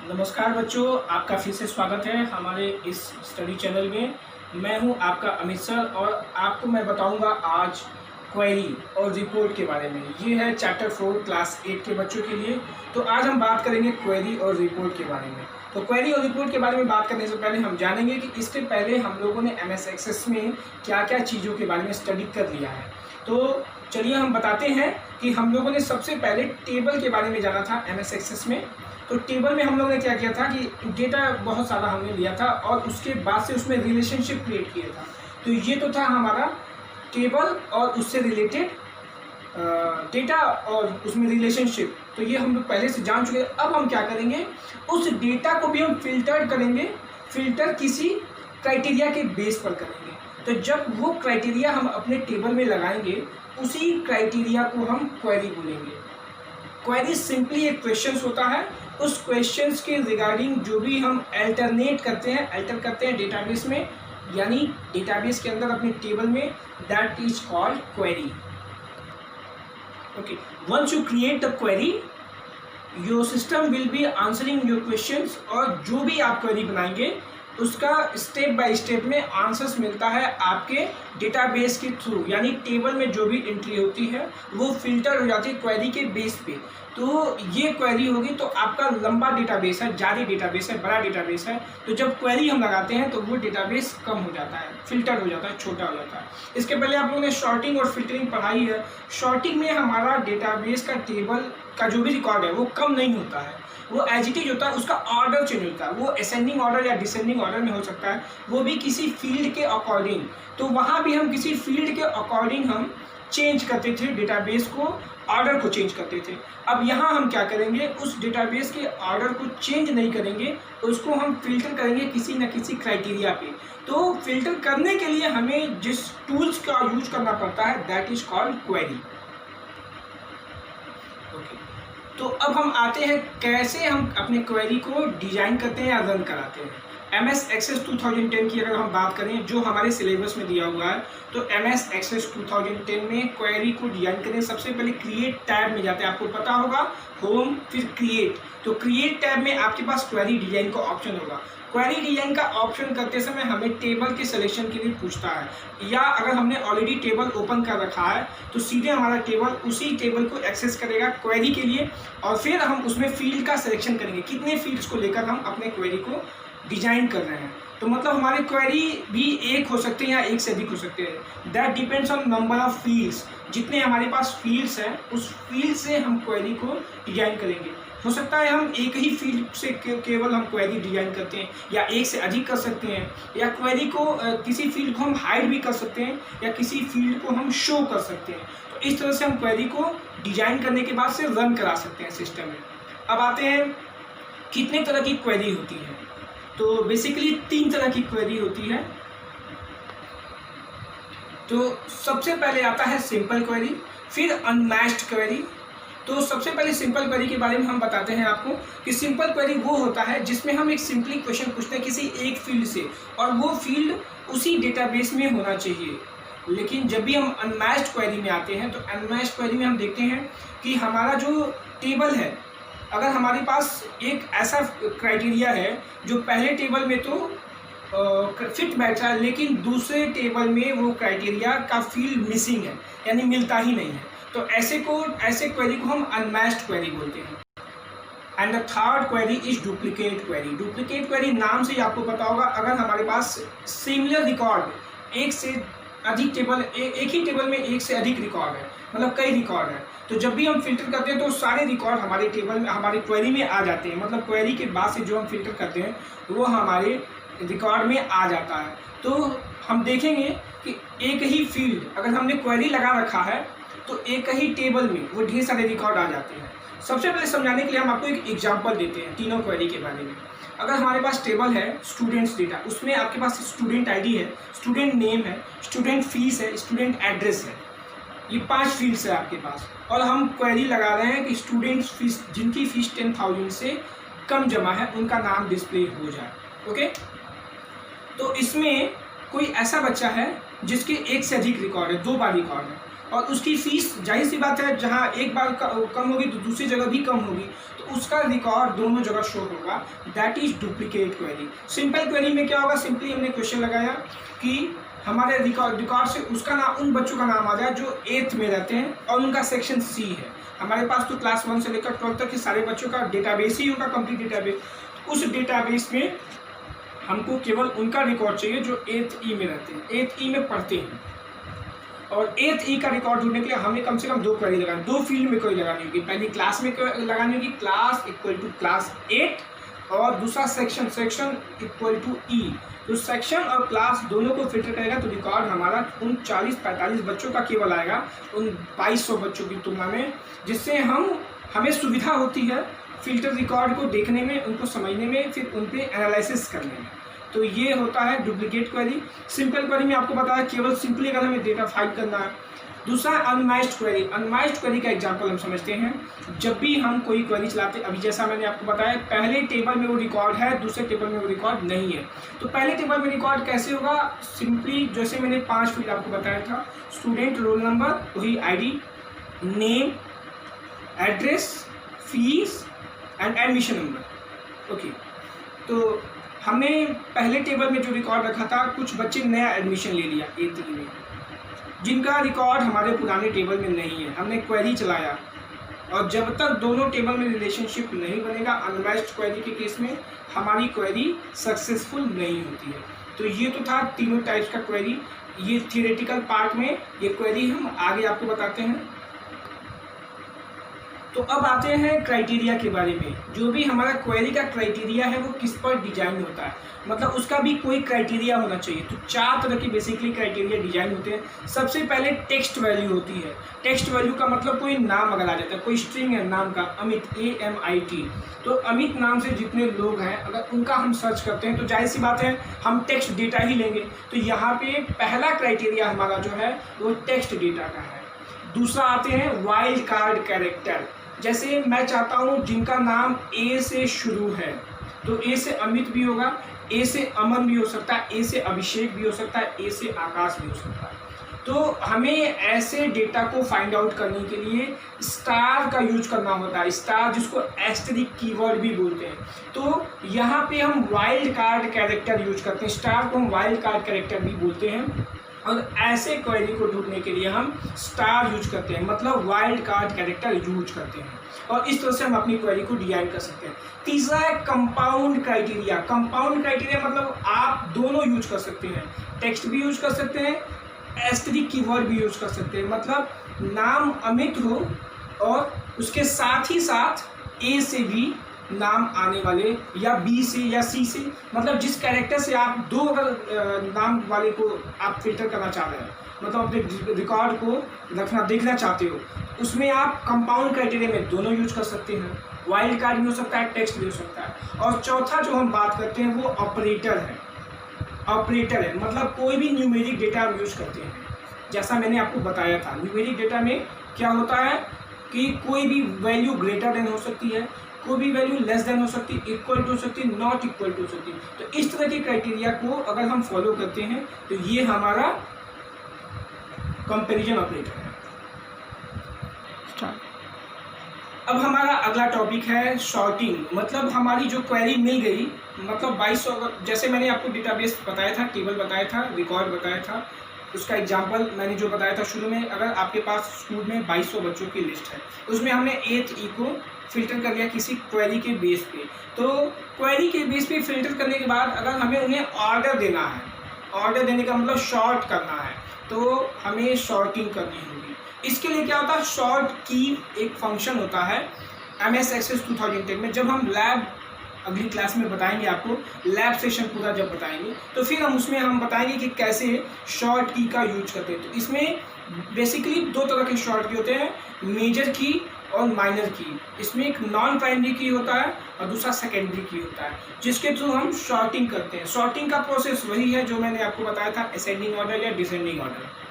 नमस्कार बच्चों, आपका फिर से स्वागत है हमारे इस स्टडी चैनल में। मैं हूं आपका अमित सर और आपको मैं बताऊंगा आज क्वेरी और रिपोर्ट के बारे में। ये है चैप्टर 4 क्लास 8 के बच्चों के लिए। तो आज हम बात करेंगे क्वेरी और रिपोर्ट के बारे में। तो क्वेरी और रिपोर्ट के बारे में बात करने से पहले हम जानेंगे कि इसके पहले हम लोगों ने MS एक्सेस में क्या क्या चीज़ों के बारे में स्टडी कर लिया है। तो चलिए हम बताते हैं कि हम लोगों ने सबसे पहले टेबल के बारे में जाना था MS एक्सेस में। तो टेबल में हम लोगों ने क्या किया था कि डेटा बहुत सारा हमने लिया था और उसके बाद से उसमें रिलेशनशिप क्रिएट किया था। तो ये तो था हमारा टेबल और उससे रिलेटेड डेटा और उसमें रिलेशनशिप। तो ये हम लोग पहले से जान चुके हैं। अब हम क्या करेंगे, उस डेटा को भी हम फिल्टर करेंगे। फिल्टर किसी क्राइटेरिया के बेस पर करेंगे। तो जब वो क्राइटेरिया हम अपने टेबल में लगाएंगे, उसी क्राइटेरिया को हम क्वेरी बोलेंगे। क्वेरी सिंपली एक क्वेश्चन होता है। उस क्वेश्चंस के रिगार्डिंग जो भी हम अल्टर करते हैं डेटाबेस में, यानी डेटाबेस के अंदर अपने टेबल में, that is called query. Okay, once you create the query, your system will be answering your questions. और जो भी आप क्वेरी बनाएंगे उसका स्टेप बाय स्टेप में आंसर्स मिलता है आपके डेटाबेस के थ्रू, यानी टेबल में जो भी एंट्री होती है वो फिल्टर हो जाती है क्वेरी के बेस पे। तो ये क्वेरी होगी। तो आपका लंबा डेटाबेस है, जारी डेटाबेस है, बड़ा डेटाबेस है, तो जब क्वेरी हम लगाते हैं तो वो डेटाबेस कम हो जाता है, फिल्टर हो जाता है, छोटा हो जाता है। इसके पहले आप लोगों ने शॉर्टिंग और फिल्टरिंग पढ़ाई है। शॉर्टिंग में हमारा डेटाबेस का टेबल का जो भी रिकॉर्ड है वो कम नहीं होता है, वो एज इट इज होता है, उसका ऑर्डर चेंज होता है। वो असेंडिंग ऑर्डर या डिसेंडिंग ऑर्डर में हो सकता है, वो भी किसी फील्ड के अकॉर्डिंग। तो वहाँ भी हम किसी फील्ड के अकॉर्डिंग हम चेंज करते थे डेटाबेस को, ऑर्डर को चेंज करते थे। अब यहाँ हम क्या करेंगे, उस डेटाबेस के ऑर्डर को चेंज नहीं करेंगे, उसको हम फिल्टर करेंगे किसी न किसी क्राइटेरिया पे। तो फिल्टर करने के लिए हमें जिस टूल्स का यूज करना पड़ता है, that is called query. Okay, तो अब हम आते हैं कैसे हम अपने क्वेरी को डिजाइन करते हैं या रन कराते हैं। MS एक्सेस 2010 की अगर हम बात करें, जो हमारे सिलेबस में दिया हुआ है, तो MS एक्सेस 2010 में क्वेरी को डिजाइन करें सबसे पहले क्रिएट टैब में जाते हैं। आपको पता होगा, होम फिर क्रिएट। तो क्रिएट टैब में आपके पास क्वेरी डिजाइन का ऑप्शन होगा। क्वेरी डिजाइन का ऑप्शन करते समय हमें टेबल के सिलेक्शन के लिए पूछता है, या अगर हमने ऑलरेडी टेबल ओपन कर रखा है तो सीधे हमारा टेबल उसी टेबल को एक्सेस करेगा क्वेरी के लिए, और फिर हम उसमें फील्ड का सिलेक्शन करेंगे, कितने फील्ड्स को लेकर हम अपने क्वेरी को डिजाइन कर रहे हैं। तो मतलब हमारे क्वेरी भी एक हो सकते हैं या एक से अधिक हो सकते हैं। That depends on number of fields. जितने हमारे पास फील्ड्स हैं उस फील्ड से हम क्वेरी को डिजाइन करेंगे। हो सकता है हम एक ही फील्ड से केवल हम क्वेरी डिजाइन करते हैं, या एक से अधिक कर सकते हैं, या क्वेरी को किसी फील्ड को हम हाइड भी कर सकते हैं, या किसी फील्ड को हम शो कर सकते हैं। तो इस तरह से हम क्वेरी को डिजाइन करने के बाद से रन करा सकते हैं सिस्टम में। अब आते हैं कितने तरह की क्वेरी होती है। तो बेसिकली 3 तरह की क्वेरी होती है। तो सबसे पहले आता है सिंपल क्वेरी, फिर अनमैच्ड क्वेरी। तो सबसे पहले सिंपल क्वेरी के बारे में हम बताते हैं आपको कि सिंपल क्वेरी वो होता है जिसमें हम एक सिंपली क्वेश्चन पूछते हैं किसी एक फील्ड से, और वो फील्ड उसी डेटाबेस में होना चाहिए। लेकिन जब भी हम अनमैच्ड क्वेरी में आते हैं, तो अनमैच्ड क्वेरी में हम देखते हैं कि हमारा जो टेबल है, अगर हमारे पास एक ऐसा क्राइटेरिया है जो पहले टेबल में तो फिट बैठा है, लेकिन दूसरे टेबल में वो क्राइटेरिया का फील्ड मिसिंग है, यानी मिलता ही नहीं है, तो ऐसे क्वेरी को हम अनमैच्ड क्वेरी बोलते हैं। And the third query is duplicate query. Duplicate query नाम से ही आपको पता होगा, अगर हमारे पास सिमिलर रिकॉर्ड एक से अधिक टेबल, एक ही टेबल में एक से अधिक रिकॉर्ड है, मतलब कई रिकॉर्ड है, तो जब भी हम फिल्टर करते हैं तो सारे रिकॉर्ड हमारे टेबल में, हमारे क्वेरी में आ जाते हैं। मतलब क्वेरी के बाद से जो हम फिल्टर करते हैं वो हमारे रिकॉर्ड में आ जाता है। तो हम देखेंगे कि एक ही फील्ड अगर हमने क्वेरी लगा रखा है तो एक ही टेबल में वो ढेर सारे रिकॉर्ड आ जाते हैं। सबसे पहले समझाने के लिए हम आपको एक एग्जांपल देते हैं तीनों क्वेरी के बारे में। अगर हमारे पास टेबल है स्टूडेंट्स डेटा, उसमें आपके पास स्टूडेंट आईडी है, स्टूडेंट नेम है, स्टूडेंट फीस है, स्टूडेंट एड्रेस है, ये 5 फील्ड्स है आपके पास, और हम क्वेरी लगा रहे हैं कि स्टूडेंट्स फीस, जिनकी फीस 10,000 से कम जमा है, उनका नाम डिस्प्ले हो जाए। ओके, तो इसमें कोई ऐसा बच्चा है जिसके एक से अधिक रिकॉर्ड है, 2 बार रिकॉर्ड है, और उसकी फीस जाहिर सी बात है जहाँ एक बार कम होगी तो दूसरी जगह भी कम होगी, तो तो उसका रिकॉर्ड दोनों जगह शो होगा, that is duplicate query. Simple query में क्या होगा, सिंपली हमने क्वेश्चन लगाया कि हमारे रिकॉर्ड से उसका नाम, उन बच्चों का नाम आ जाए जो 8th में रहते हैं और उनका सेक्शन सी है। हमारे पास तो क्लास 1 से लेकर 12 तक के सारे बच्चों का डेटाबेस ही होगा, कंप्लीट डेटाबेस। उस डेटाबेस में हमको केवल उनका रिकॉर्ड चाहिए जो 8th ई में रहते हैं, 8th ई में पढ़ते हैं। और 8th ई का रिकॉर्ड ढूंढने के लिए हमें कम से कम 2 क्वेरी लगानी, 2 फील्ड में क्वेरी लगानी होगी। पहली क्लास में लगानी होगी, क्लास इक्वल टू क्लास 8, और दूसरा सेक्शन इक्वल टू ई। तो सेक्शन और क्लास दोनों को फिल्टर करेगा तो रिकॉर्ड हमारा उन 40-45 बच्चों का केवल आएगा, उन 2200 बच्चों की तुलना में, जिससे हमें सुविधा होती है फिल्टर रिकॉर्ड को देखने में, उनको समझने में, फिर उन पर एनालिसिस करने में। तो ये होता है डुप्लीकेट क्वेरी। सिंपल क्वेरी में आपको बताया केवल सिंपली अगर हमें डेटा फाइंड करना है। दूसरा अनमैच्ड क्वेरी। अनमैच्ड क्वेरी का एग्जांपल हम समझते हैं जब भी हम कोई क्वेरी चलाते हैं। अभी जैसा मैंने आपको बताया, पहले टेबल में वो रिकॉर्ड है, दूसरे टेबल में वो रिकॉर्ड नहीं है। तो पहले टेबल में रिकॉर्ड कैसे होगा, सिंपली जैसे मैंने 5 फील्ड आपको बताया था, स्टूडेंट, रोल नंबर, वही ID, name, address, fees and admission number. Okay, तो हमने पहले टेबल में जो रिकॉर्ड रखा था, कुछ बच्चे नया एडमिशन ले लिया 8th में, जिनका रिकॉर्ड हमारे पुराने टेबल में नहीं है। हमने क्वेरी चलाया और जब तक दोनों टेबल में रिलेशनशिप नहीं बनेगा, अनमैच्ड क्वेरी के केस में हमारी क्वेरी सक्सेसफुल नहीं होती है। तो ये तो था तीनों टाइप्स का क्वेरी। ये थियोरेटिकल पार्ट में ये क्वेरी हम आगे आपको बताते हैं। तो अब आते हैं क्राइटेरिया के बारे में। जो भी हमारा क्वेरी का क्राइटेरिया है वो किस पर डिजाइन होता है, मतलब उसका भी कोई क्राइटेरिया होना चाहिए। तो 4 तरह के बेसिकली क्राइटेरिया डिजाइन होते हैं। सबसे पहले टेक्स्ट वैल्यू होती है। टेक्स्ट वैल्यू का मतलब कोई नाम अगर आ जाता है, कोई स्ट्रिंग है नाम का, अमित, AMIT, तो अमित नाम से जितने लोग हैं अगर उनका हम सर्च करते हैं तो जाहिर सी बात है हम टेक्स्ट डेटा ही लेंगे। तो यहाँ पे पहला क्राइटेरिया हमारा जो है वो टेक्स्ट डेटा का है। दूसरा आते हैं वाइल्ड कार्ड कैरेक्टर। जैसे मैं चाहता हूँ जिनका नाम A से शुरू है, तो A से अमित भी होगा, A से अमन भी हो सकता है, A से अभिषेक भी हो सकता है, A से आकाश भी हो सकता है। तो हमें ऐसे डेटा को फाइंड आउट करने के लिए स्टार का यूज करना होता है, स्टार जिसको एस्टेरिक कीवर्ड भी बोलते हैं। तो यहाँ पे हम वाइल्ड कार्ड कैरेक्टर यूज करते हैं, स्टार को हम वाइल्ड कार्ड कैरेक्टर भी बोलते हैं। और ऐसे क्वेरी को ढूंढने के लिए हम स्टार यूज करते हैं, मतलब वाइल्ड कार्ड कैरेक्टर यूज करते हैं। और इस तरह से हम अपनी क्वेरी को डिजाइन कर सकते हैं। तीसरा है कंपाउंड क्राइटेरिया। कंपाउंड क्राइटेरिया मतलब आप दोनों यूज कर सकते हैं, टेक्स्ट भी यूज कर सकते हैं, एस्टेरिक कीवर्ड भी यूज कर सकते हैं। मतलब नाम अमित हो और उसके साथ ही साथ A से भी नाम आने वाले, या B से या C से, मतलब जिस कैरेक्टर से आप 2 अगर नाम वाले को आप फिल्टर करना चाह रहे हैं, मतलब अपने रिकॉर्ड को देखना चाहते हो, उसमें आप कंपाउंड क्राइटेरिया में दोनों यूज कर सकते हैं। वाइल्ड कार्ड भी हो सकता है, टेक्स्ट भी हो सकता है। और चौथा जो हम बात करते हैं वो ऑपरेटर है। ऑपरेटर है मतलब कोई भी न्यूमेरिक डेटा हम यूज करते हैं। जैसा मैंने आपको बताया था, न्यूमेरिक डेटा में क्या होता है कि कोई भी वैल्यू ग्रेटर देन हो सकती है, कोई भी वैल्यू लेस देन हो सकती है, इक्वल टू हो सकती है, नॉट इक्वल टू हो सकती है। तो इस तरह के क्राइटेरिया को अगर हम फॉलो करते हैं तो ये हमारा कंपैरिजन ऑपरेटर है। अब हमारा अगला टॉपिक है शॉर्टिंग। मतलब हमारी जो क्वेरी मिल गई, मतलब 2200, अगर जैसे मैंने आपको डेटाबेस बताया था, टेबल बताया था, रिकॉर्ड बताया था, उसका एग्जांपल मैंने जो बताया था शुरू में, अगर आपके पास स्कूल में 2200 बच्चों की लिस्ट है, उसमें हमने 8th ई को फिल्टर कर लिया किसी क्वेरी के बेस पे। तो क्वेरी के बेस पे फिल्टर करने के बाद अगर हमें उन्हें ऑर्डर देना है, ऑर्डर देने का मतलब शॉर्ट करना है, तो हमें शॉर्टिंग करनी होगी। इसके लिए क्या होता है, शॉर्ट की एक फंक्शन होता है MS Access 2010 में। जब हम लैब अगली क्लास में बताएंगे आपको, लैब सेशन पूरा जब बताएंगे तो फिर हम उसमें हम बताएंगे कि कैसे शॉर्ट की का यूज करते हैं। तो इसमें बेसिकली 2 तरह के शॉर्ट की होते हैं, मेजर की और माइनर की। इसमें एक नॉन प्राइमरी की होता है और दूसरा सेकेंडरी की होता है, जिसके थ्रू हम शॉर्टिंग करते हैं। शॉर्टिंग का प्रोसेस वही है जो मैंने आपको बताया था, असेंडिंग ऑर्डर या डिसेंडिंग ऑर्डर।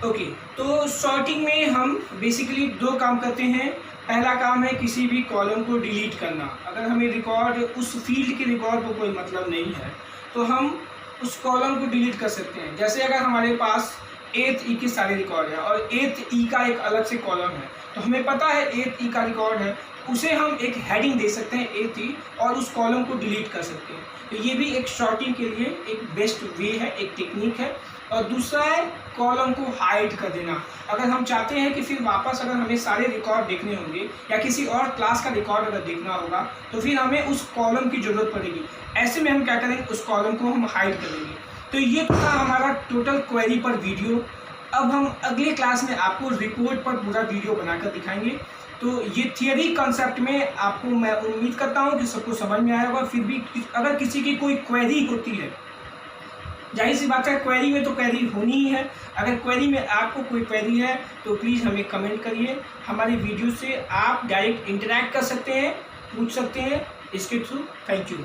ओके, तो शॉर्टिंग में हम बेसिकली 2 काम करते हैं। पहला काम है किसी भी कॉलम को डिलीट करना। अगर हमें रिकॉर्ड, उस फील्ड के रिकॉर्ड को कोई मतलब नहीं है तो हम उस कॉलम को डिलीट कर सकते हैं। जैसे अगर हमारे पास 8th ई के सारे रिकॉर्ड है और 8th ई का एक अलग से कॉलम है, तो हमें पता है A3 का रिकॉर्ड है, उसे हम एक हेडिंग दे सकते हैं A3 और उस कॉलम को डिलीट कर सकते हैं। तो ये भी एक शॉर्टिंग के लिए एक बेस्ट वे है, एक टेक्निक है। और दूसरा है कॉलम को हाइड कर देना। अगर हम चाहते हैं कि फिर वापस अगर हमें सारे रिकॉर्ड देखने होंगे या किसी और क्लास का रिकॉर्ड अगर देखना होगा तो फिर हमें उस कॉलम की ज़रूरत पड़ेगी। ऐसे में हम क्या करेंगे, उस कॉलम को हम हाइड कर देंगे। तो ये था हमारा टोटल क्वेरी पर वीडियो। अब हम अगले क्लास में आपको रिपोर्ट पर पूरा वीडियो बनाकर दिखाएंगे। तो ये थियरी कॉन्सेप्ट में आपको मैं उम्मीद करता हूँ कि सबको समझ में आया होगा। फिर भी अगर किसी की कोई क्वेरी होती है, जाहिर सी बात है क्वेरी में तो क्वेरी होनी ही है। अगर क्वेरी में आपको कोई क्वेरी है तो प्लीज़ हमें कमेंट करिए। हमारी वीडियो से आप डायरेक्ट इंटरैक्ट कर सकते हैं, पूछ सकते हैं इसके थ्रू। Thank you.